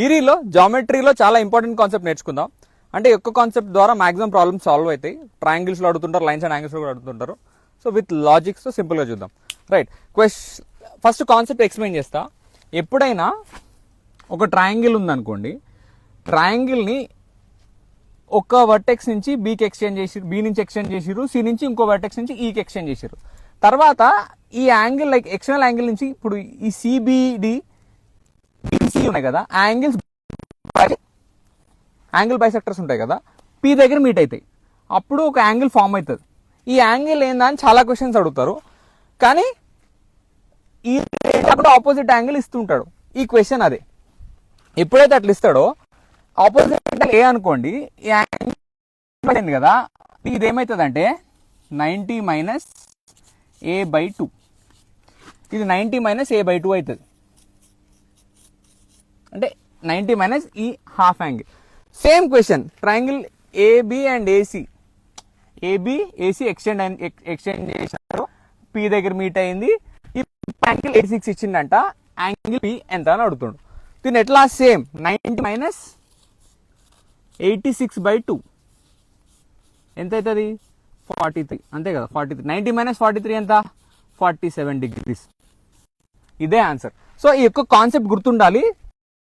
ఈరీలో జామెట్రీలో చాలా important concept నేర్చుకుందాం. అంటే ఒక్క కాన్సెప్ట్ ద్వారా మాక్సిమం ప్రాబ్లమ్స్ సాల్వ్ అవుతాయి. ట్రయాంగిల్స్లో అడుగుతుంటారు, లైన్స్ అండ్ యాంగిల్స్లో కూడా అడుగుతుంటారు. సో విత్ లాజిక్స్తో సింపుల్గా చూద్దాం. రైట్, ఫస్ట్ కాన్సెప్ట్ ఎక్స్ప్లెయిన్ చేస్తా. ఎప్పుడైనా ఒక ట్రయాంగిల్ ఉందనుకోండి, ట్రయాంగిల్ని ఒక వర్టెక్స్ నుంచి బీకి ఎక్స్చేంజ్ చేసిరు, బి నుంచి ఎక్స్చేంజ్ చేసిరు, సి నుంచి ఇంకో వర్టెక్స్ నుంచి ఈకి ఎక్స్చేంజ్ చేసిరు. తర్వాత ఈ యాంగిల్ లైక్ ఎక్స్టర్నల్ యాంగిల్ నుంచి ఇప్పుడు ఈ సిబిడి సి ఉన్నాయి కదా, యాంగిల్ బైసెక్టర్స్ ఉంటాయి కదా, పి దగ్గర మీట్ అవుతాయి. అప్పుడు ఒక యాంగిల్ ఫామ్ అవుతుంది. ఈ యాంగిల్ ఏందా అని చాలా క్వశ్చన్స్ అడుగుతారు. కానీ ఈ ఆపోజిట్ యాంగిల్ ఇస్తుంటాడు. ఈ క్వశ్చన్ అదే, ఎప్పుడైతే అట్లా ఇస్తాడో ఆపోజిట్ ఏ అనుకోండి, ఈ యాంగిల్ కదా, ఇది ఏమవుతుందంటే 90 మైనస్ a/2. ఇది 90 మైనస్ a/2 అవుతుంది. అంటే 90 మైనస్ ఈ half angle. Same question, triangle AB and AC, AC extend చేశారు, పి దగ్గర మీట్ అయింది. ఈ యాంగిల్ 86 ఇచ్చిందంట, యాంగిల్ పి ఎంత అని అడుగుతుండు. దీని ఎట్లా సేమ్ 90 మైనస్ 86/2 ఎంత అవుతుంది? 43, అంతే కదా. 43, 90 మైనస్ 43 ఎంత? 47 degrees. ఇదే ఆన్సర్. సో ఈ యొక్క కాన్సెప్ట్ గుర్తుండాలి.